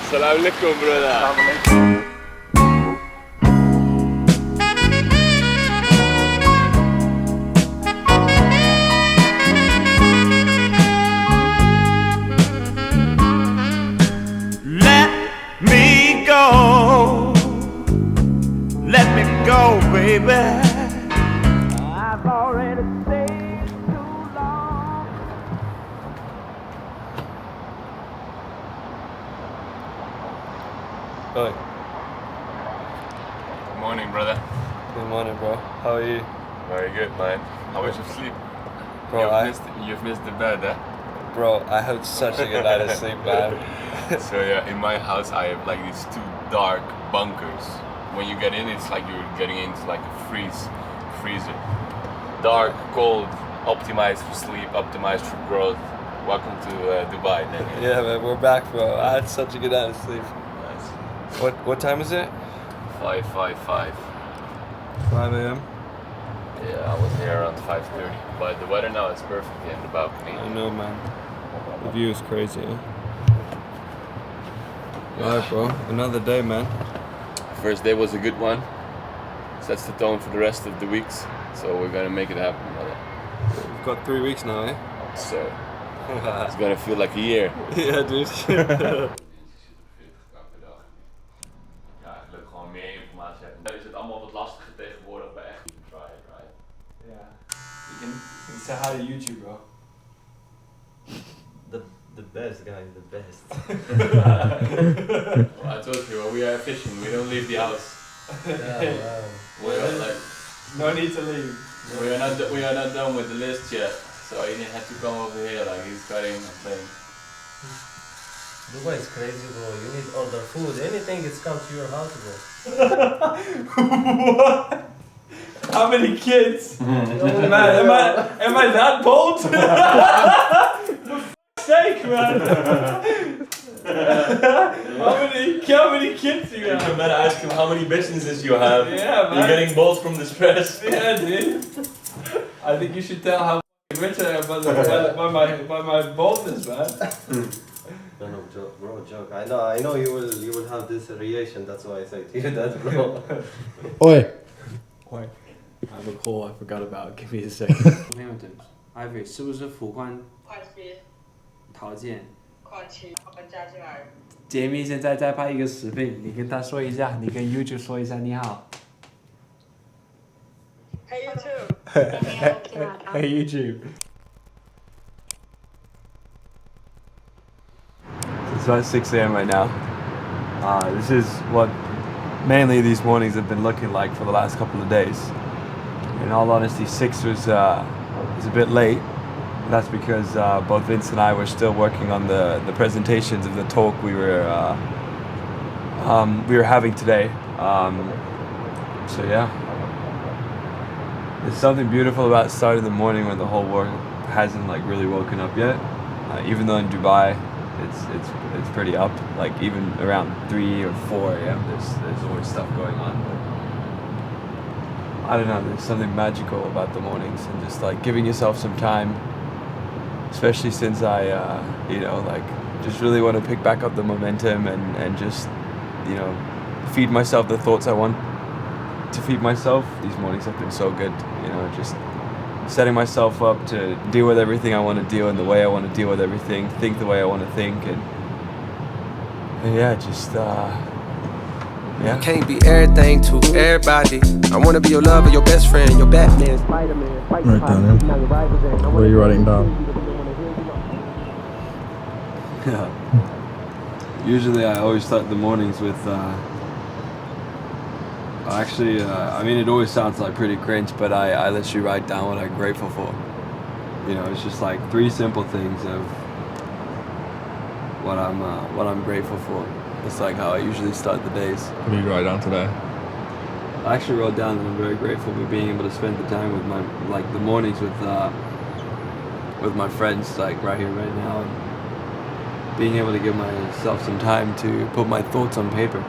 Salam alaikum, brother. Let me go, baby. I've already stayed too long. Oi. Good morning, brother. Good morning, bro. How are you? Very good, man. How was your sleep? Bro, You've missed the bed, eh? Bro, I had such a good night of sleep, man. So yeah, in my house I have like these two dark bunkers. When you get in, it's like you're getting into like a freezer. Dark, cold, optimized for sleep, optimized for growth. Welcome to Dubai, then. Yeah, man, we're back, bro. I had such a good night of sleep. Nice. What time is it? 5:55. 5 a.m. Yeah, I was here around 5:30. But the weather now is perfect in the balcony. I know, man. The view is crazy, eh? Alright, bro. Another day, man. First day was a good one. Sets the tone for the rest of the weeks. So we're gonna make it happen, brother. We've got 3 weeks now, eh? So it's gonna feel like a year. Ja, dude. Ja, gelukkig gewoon meer informatie hebben. Dan is het allemaal wat lastiger tegenwoordig bij echt try it, right? Yeah. You can say hi to YouTube, bro. The best guy, the best. Well, I told you, we are fishing. We don't leave the house. We are like, No need to leave. we are not done with the list yet. So he had to come over here, like he's cutting and playing. Dubai is crazy, bro. You need order food. Anything it's come to your house, bro. What? How many kids? Man, am I that bold? For fuck's sake, man. how many kids do you You have? can better ask him how many businesses you have. Yeah, man. You're getting bold from the stress. Yeah, dude. I think you should tell how rich I am by my boldness, man. No, joke, bro, joke. I know you will have this reaction. That's why I say to you that, bro. Oi. Wait, I have a call I forgot about. Give me a second. Ivy 是不是付款快期条件？快期把本加进来。杰米现在在拍一个视频，你跟他说一下，你跟 YouTube 说一下你好。Hey YouTube。 Hey YouTube. It's about 6 a.m. right now. This is what mainly these mornings have been looking like for the last couple of days. In all honesty, 6 was a bit late. That's because both Vince and I were still working on the presentations of the talk we were having today. So yeah, there's something beautiful about starting the morning when the whole world hasn't like really woken up yet. Even though in Dubai, it's pretty up. Like even around 3 or 4 a.m. There's always stuff going on. But I don't know. There's something magical about the mornings and just like giving yourself some time. Especially since I, like just really want to pick back up the momentum and just, feed myself the thoughts I want to feed myself. These mornings have been so good, just setting myself up to deal with everything I want to deal in the way I want to deal with everything, think the way I want to think, and yeah, just, yeah. Can't be everything to everybody. I wanna be your lover, your best friend, your Batman, Spider-Man. Write down here. What are you writing down? Yeah. Usually I always start the mornings with, it always sounds like pretty cringe, but I literally write down what I'm grateful for. It's just like 3 simple things of what I'm grateful for. It's like how I usually start the days. What did you write down today? I actually wrote down that I'm very grateful for being able to spend the time with the mornings with my friends, like right here, right now, and being able to give myself some time to put my thoughts on paper.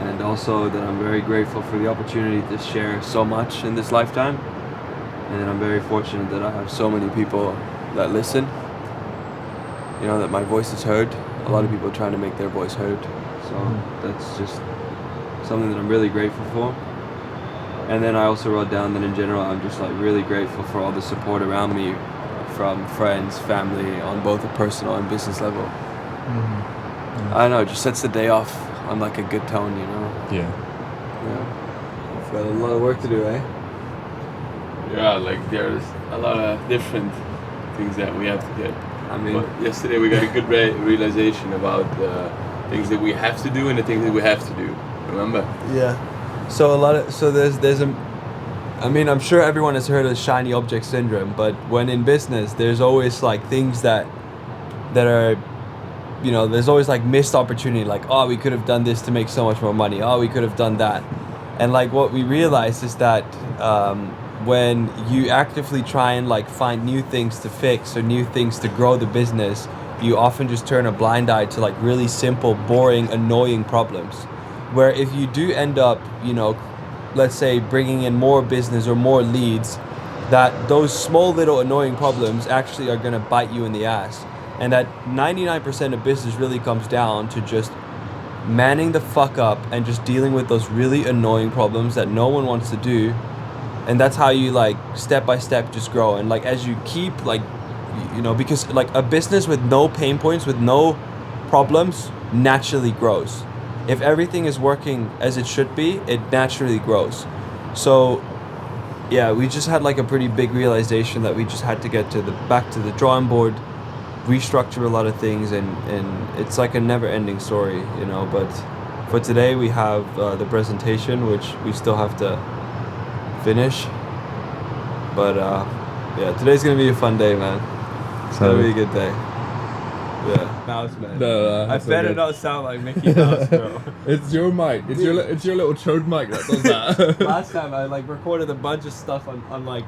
And also that I'm very grateful for the opportunity to share so much in this lifetime, and that I'm very fortunate that I have so many people that listen. That my voice is heard, a lot of people trying to make their voice heard. So that's just something that I'm really grateful for. And then I also wrote down that in general I'm just like really grateful for all the support around me from friends, family, on both a personal and business level. I don't know, it just sets the day off on like a good tone, you know? Yeah. We've got a lot of work to do, eh? Yeah, like there's a lot of different things that we have to get. I mean, But yesterday we got a good realization about the things that we have to do and the things that we have to do. Remember? yeah. So there's I mean, I'm sure everyone has heard of shiny object syndrome, but when in business, there's always like things that are, you know, there's always like missed opportunity, like, oh, we could have done this to make so much more money. Oh, we could have done that. And like what we realized is that when you actively try and like find new things to fix or new things to grow the business, you often just turn a blind eye to like really simple, boring, annoying problems. Where if you do end up, you know, let's say bringing in more business or more leads, that those small little annoying problems actually are going to bite you in the ass. And that 99% of business really comes down to just manning the fuck up and just dealing with those really annoying problems that no one wants to do. And that's how you like step by step just grow. And like as you keep like, you know, because like a business with no pain points, with no problems, naturally grows. If everything is working as it should be, it naturally grows. So yeah, we just had like a pretty big realization that we just had to get to back to the drawing board, restructure a lot of things, and it's like a never-ending story, you know. But for today we have the presentation, which we still have to finish. But yeah, today's gonna be a fun day, man. It's gonna be a good day. Yeah, Mouse Man. No, I better not sound like Mickey Mouse, bro. It's your mic. It's your little chode mic that does that. Last time I like recorded a bunch of stuff on like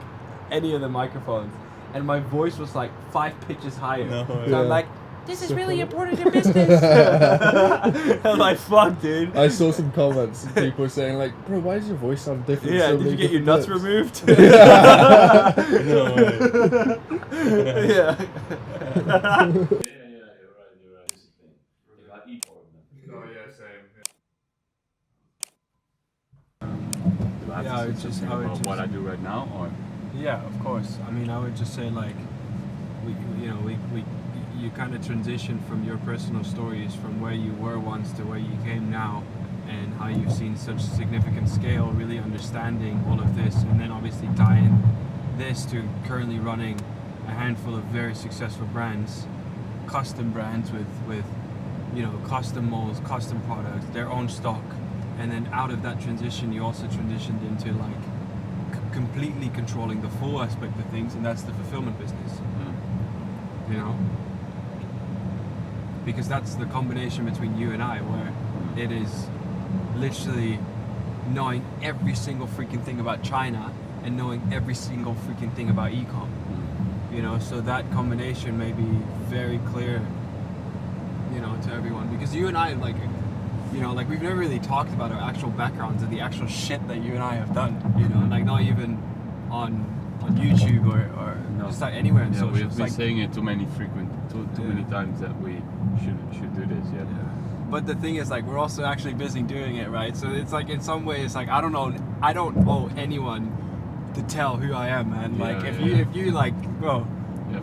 any of the microphones, and my voice was like 5 pitches higher. So I'm like, this is really important in business. I'm like, fuck, dude. I saw some comments and people were saying like, bro, why does your voice sound different? Yeah, so did you many get your nuts different removed? No way. Yeah. Yeah, I would just what I do right now, or Yeah, of course. I mean, I would just say like, you kind of transition from your personal stories from where you were once to where you came now, and how you've seen such significant scale, really understanding all of this, and then obviously tying this to currently running a handful of very successful brands, custom brands with you know, custom molds, custom products, their own stock. And then out of that transition, you also transitioned into like completely controlling the full aspect of things, and that's the fulfillment business. You know, because that's the combination between you and I, where it is literally knowing every single freaking thing about China and knowing every single freaking thing about ecom. You know, so that combination may be very clear, you know, to everyone, because you and I, like, you know, like we've never really talked about our actual backgrounds and the actual shit that you and I have done, you know, like not even on YouTube or just like anywhere in social. We've been like, saying it too many times that we should do this. Yeah. But the thing is, like, we're also actually busy doing it, right? So it's like, in some ways, like, I don't owe anyone to tell who I am, man. Like, if you like, bro,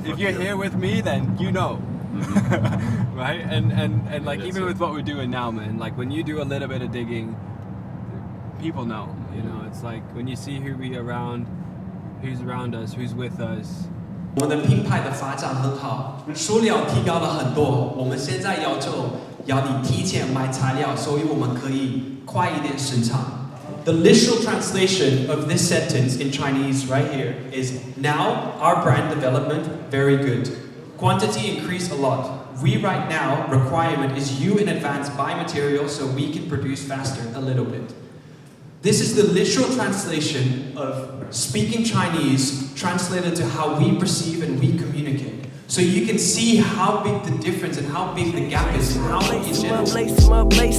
if you're here with me, then you know. Right? And like, even with what we're doing now, man, like when you do a little bit of digging, people know, you know. It's like when you see who's around us, who's with us. 我们的品牌的发展很好，数量提高了很多。我们现在要求要你提前买材料，所以我们可以快一点生产。The literal translation of this sentence in Chinese right here is, now our brand development very good. Quantity increased a lot. We right now requirement is you in advance buy material so we can produce faster a little bit. This is the literal translation of speaking Chinese translated to how we perceive and we communicate. So you can see how big the difference and how big the gap is and how in general. Lace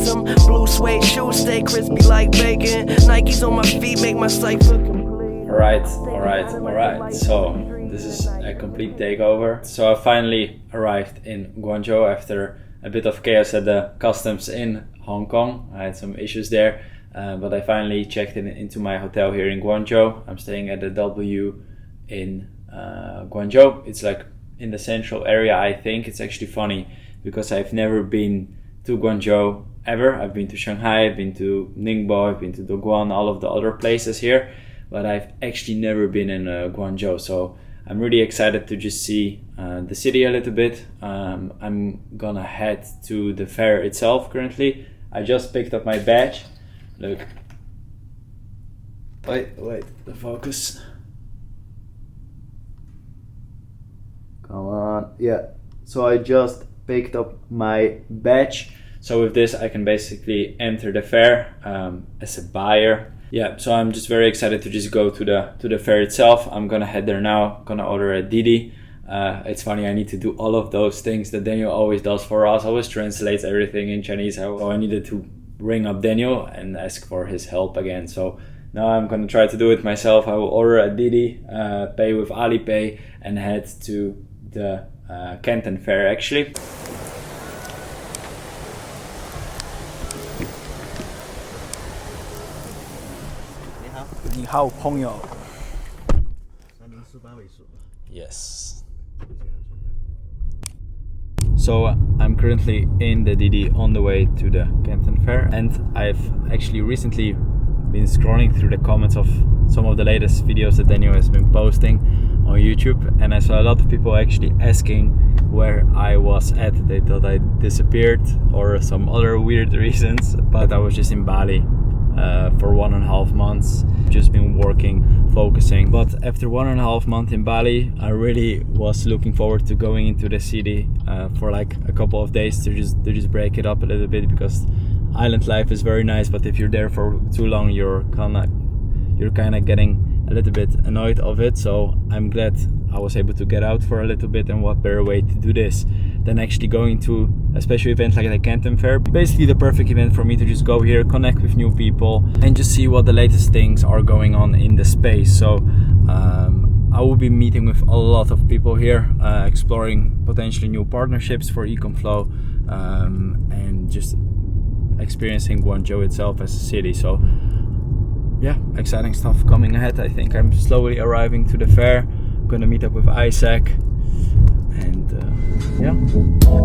'em, blue suede shoes stay crispy like bacon. Nikes on my feet make my sight look complete. Alright. So this is a complete takeover. So I finally arrived in Guangzhou after a bit of chaos at the customs in Hong Kong. I had some issues there, but I finally checked into my hotel here in Guangzhou. I'm staying at the W in Guangzhou. It's like in the central area, I think. It's actually funny because I've never been to Guangzhou ever. I've been to Shanghai, I've been to Ningbo, I've been to Dongguan, all of the other places here, but I've actually never been in Guangzhou. So I'm really excited to just see the city a little bit. I'm gonna head to the fair itself currently. I just picked up my badge. Look. Wait, the focus. Come on, yeah. So I just picked up my badge. So with this I can basically enter the fair as a buyer. Yeah, so I'm just very excited to just go to the fair itself. I'm gonna head there now, gonna order a Didi. It's funny, I need to do all of those things that Daniel always does for us, always translates everything in Chinese. So I needed to ring up Daniel and ask for his help again. So now I'm gonna try to do it myself. I will order a Didi, pay with Alipay, and head to the Canton Fair actually. Yes. So I'm currently in the Didi on the way to the Canton Fair, and I've actually recently been scrolling through the comments of some of the latest videos that Daniel has been posting on YouTube, and I saw a lot of people actually asking where I was at. They thought I disappeared or some other weird reasons, but I was just in Bali for 1.5 months, just been working, focusing. But after 1.5 months in Bali, I really was looking forward to going into the city for like a couple of days to just break it up a little bit, because island life is very nice, but if you're there for too long, you're kind of getting a little bit annoyed of it. So I'm glad I was able to get out for a little bit, and what better way to do this than actually going to a special event like the Canton Fair. Basically the perfect event for me to just go here, connect with new people, and just see what the latest things are going on in the space. So I will be meeting with a lot of people here, exploring potentially new partnerships for Ecomflow, and just experiencing Guangzhou itself as a city. So yeah, exciting stuff coming ahead. I think I'm slowly arriving to the fair. I'm gonna meet up with Isaac, and yeah.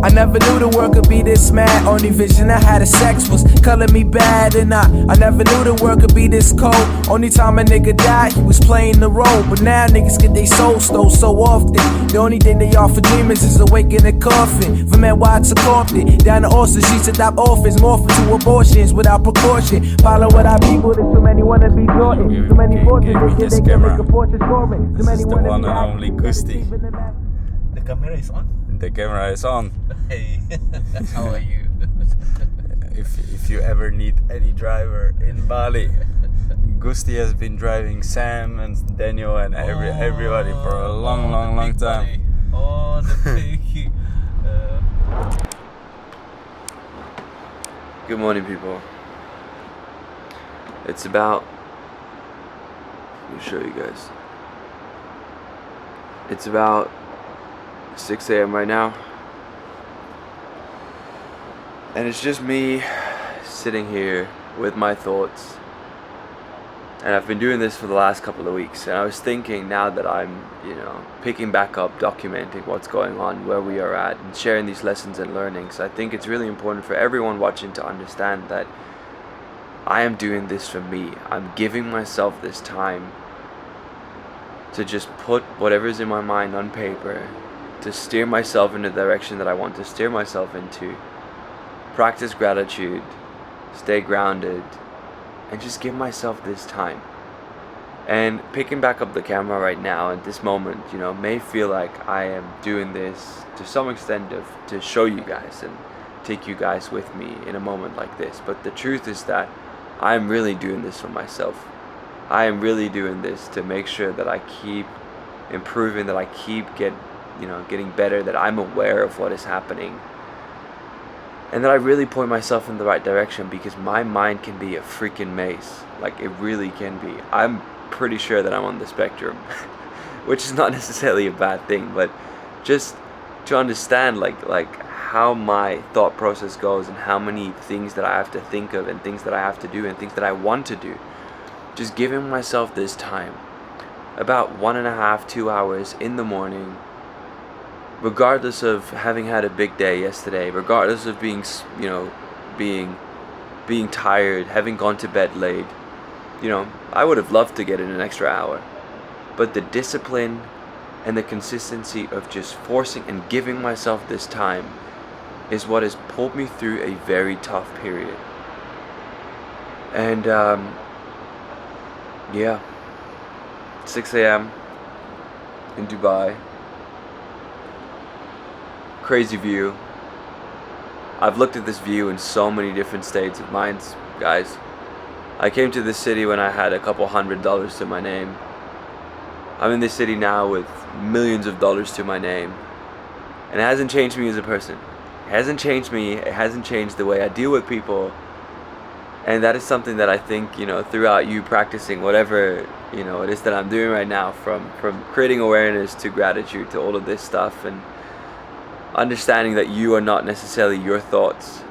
I never knew the world could be this mad. Only vision I had of sex was color me bad, and I never knew the world could be this cold. Only time a nigga died, he was playing the role. But now niggas get their soul stole so often. The only thing they offer dreamers is awake in a coffin. From NY to Compton, down to Austin, sheets adopt orphans, morphing to abortions without precaution. Follow what our people, there's too many wanna be Jordan. Too many forces, they can make a portrait scoring. Too many The wanna one be and only Gusti. The camera is on. The camera is on. Hey, how are you? If you ever need any driver in Bali, Gusti has been driving Sam and Daniel and everybody for a long time. Oh, the piggy. Good morning, people. It's about, let me show you guys. It's about 6 a.m. right now, and it's just me sitting here with my thoughts, and I've been doing this for the last couple of weeks, and I was thinking, now that I'm picking back up, documenting what's going on, where we are at, and sharing these lessons and learnings, I think it's really important for everyone watching to understand that I am doing this for me. I'm giving myself this time to just put whatever's in my mind on paper, to steer myself in the direction that I want to steer myself into, practice gratitude, stay grounded, and just give myself this time. And picking back up the camera right now at this moment, may feel like I am doing this to some extent to show you guys and take you guys with me in a moment like this. But the truth is that I'm really doing this for myself. I am really doing this to make sure that I keep improving, that I keep getting better, that I'm aware of what is happening, and that I really point myself in the right direction, because my mind can be a freaking maze. Like, it really can be. I'm pretty sure that I'm on the spectrum, which is not necessarily a bad thing, but just to understand like how my thought process goes and how many things that I have to think of and things that I have to do and things that I want to do. Just giving myself this time, about 1.5, 2 hours in the morning, regardless of having had a big day yesterday, regardless of being tired, having gone to bed late. I would have loved to get in an extra hour, but the discipline and the consistency of just forcing and giving myself this time is what has pulled me through a very tough period. And 6 a.m. in Dubai. Crazy view. I've looked at this view in so many different states of minds, guys. I came to this city when I had a couple $100 to my name. I'm in this city now with millions of dollars to my name. And it hasn't changed me as a person. It hasn't changed me. It hasn't changed the way I deal with people. And that is something that I think, throughout you practicing whatever, it is that I'm doing right now, from creating awareness to gratitude to all of this stuff, and understanding that you are not necessarily your thoughts.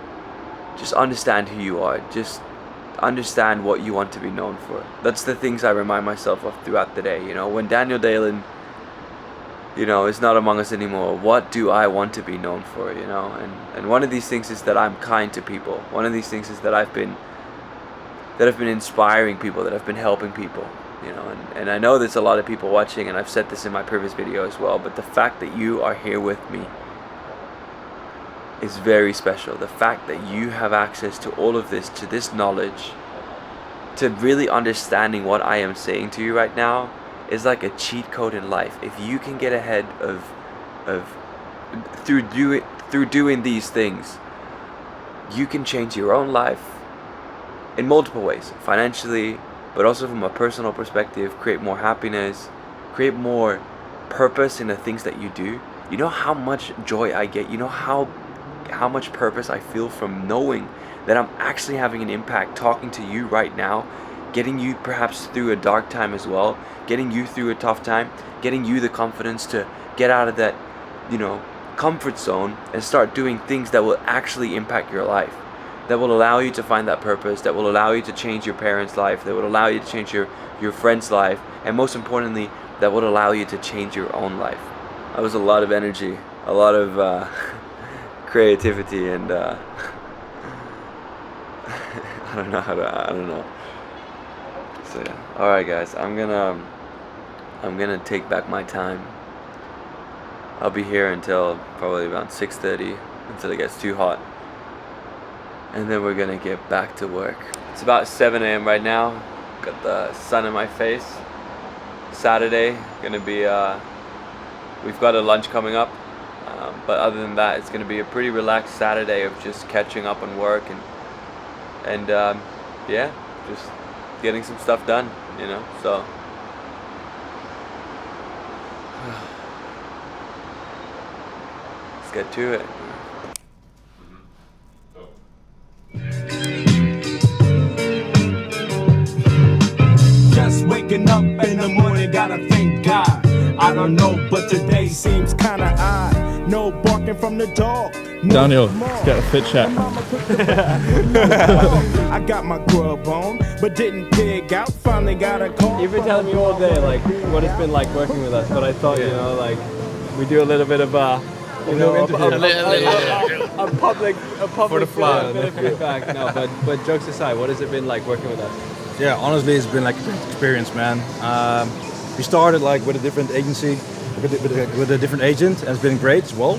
Just understand who you are. Just understand what you want to be known for. That's the things I remind myself of throughout the day. When Daniel Dalen, is not among us anymore, what do I want to be known for? And one of these things is that I'm kind to people. One of these things is that I've been inspiring people, that I've been helping people. And I know there's a lot of people watching, and I've said this in my previous video as well, but the fact that you are here with me is very special. The fact that you have access to all of this, to this knowledge, to really understanding what I am saying to you right now, is like a cheat code in life. If you can get ahead through doing these things, you can change your own life in multiple ways, financially, but also from a personal perspective. Create more happiness, create more purpose in the things that you do. You know how much joy I get. You know how much purpose I feel from knowing that I'm actually having an impact talking to you right now, getting you perhaps through a dark time as well, getting you through a tough time, getting you the confidence to get out of that, comfort zone and start doing things that will actually impact your life, that will allow you to find that purpose, that will allow you to change your parents' life, that will allow you to change your friend's life, and most importantly, that will allow you to change your own life. That was a lot of energy, a lot of creativity, and I don't know. So yeah. All right, guys. I'm gonna take back my time. I'll be here until probably around 6:30, until it gets too hot, and then we're gonna get back to work. It's about 7 a.m. right now. Got the sun in my face. Saturday, gonna be we've got a lunch coming up. But other than that, it's going to be a pretty relaxed Saturday of just catching up on work and just getting some stuff done, so. Let's get to it. Just waking up in the morning, gotta thank God. I don't know, but today seems kinda odd. No barking from the dog. Daniel, let's get a fit chat. I got my grub on, but didn't dig out. Finally got a call. You've been telling me all day what it's been like working with us, but I thought we do a little bit of a public For the fun. bit of feedback. No, but jokes aside, what has it been like working with us? Yeah, honestly, it's been like a great experience, man. We started with a different agency, with a different agent, and it's been great as well.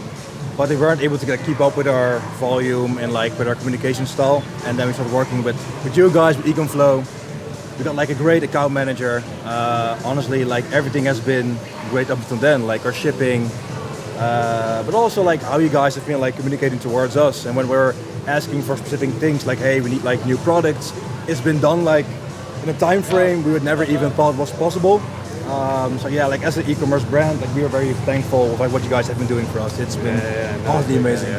But they weren't able to keep up with our volume and with our communication style. And then we started working with you guys, with Ecomflow. We got a great account manager. Honestly, everything has been great up until then, our shipping, but also how you guys have been communicating towards us. And when we're asking for specific things, hey, we need new products, it's been done in a time frame we would never even thought was possible. So yeah, as an e-commerce brand, we are very thankful for what you guys have been doing for us. It's been honestly amazing.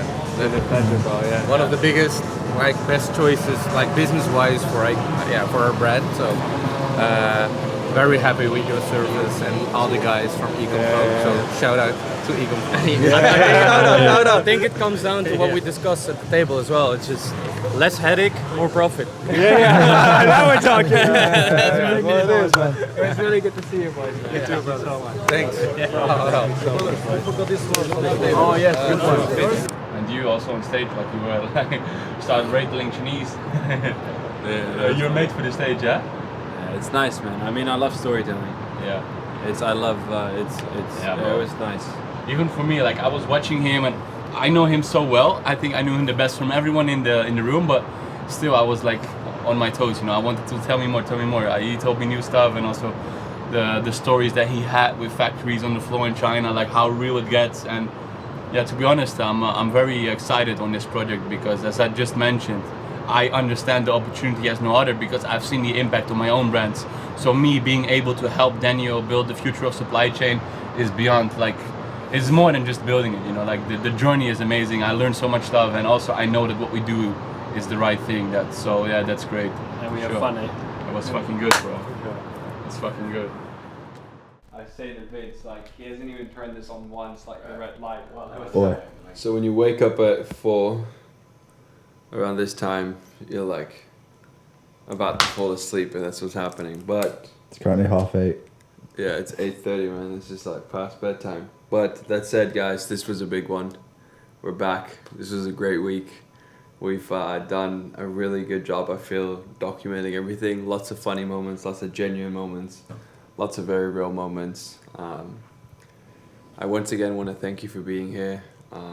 One of the biggest, best choices, business-wise for our brand. So very happy with your service and all the guys from Ecomflow. So shout out to Ecomflow. I think it comes down to what we discussed at the table as well. It's just less headache, more profit. Now we're talking. That's Well, it is, man. It's really good to see you, boys. Man. You too, brother. So much. Thanks. Oh, yes, good one. And you also on stage, like you were like started rattling Chinese. You're made for the stage, yeah? Yeah, it's nice, man. I mean, I love storytelling. Yeah. It's it was nice. Even for me, like I was watching him and I know him so well. I think I knew him the best from everyone in the room, but still I was like on my toes, you know. I wanted to tell me more. He told me new stuff, and also the stories that he had with factories on the floor in China, like how real it gets. And yeah, to be honest, I'm very excited on this project because, as I just mentioned, I understand the opportunity as no other because I've seen the impact on my own brands. So me being able to help Daniel build the future of supply chain is beyond, like, it's more than just building it, you know, like the journey is amazing. I learned so much stuff, and also I know that what we do is the right thing. So yeah, that's great. And we have fun, eh? It was fucking good, bro. It's fucking good. I say the bits, like, he hasn't even turned this on once, like the red light. So when you wake up at 4, around this time, you're like about to fall asleep, and that's what's happening. But It's currently 8:30. yeah, it's 8:30, man. It's just like past bedtime. But that said, guys, this was a big one. We're back. This was a great week. We've done a really good job, I feel, documenting everything. Lots of funny moments, lots of genuine moments, lots of very real moments. I once again want to thank you for being here.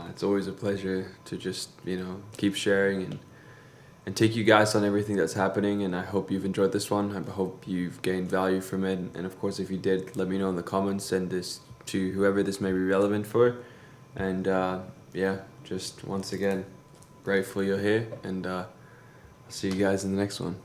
It's always a pleasure to just, you know, keep sharing and take you guys on everything that's happening. And I hope you've enjoyed this one. I hope you've gained value from it. And of course, if you did, let me know in the comments. Send this to whoever this may be relevant for. And yeah, just once again, grateful you're here. And I'll see you guys in the next one.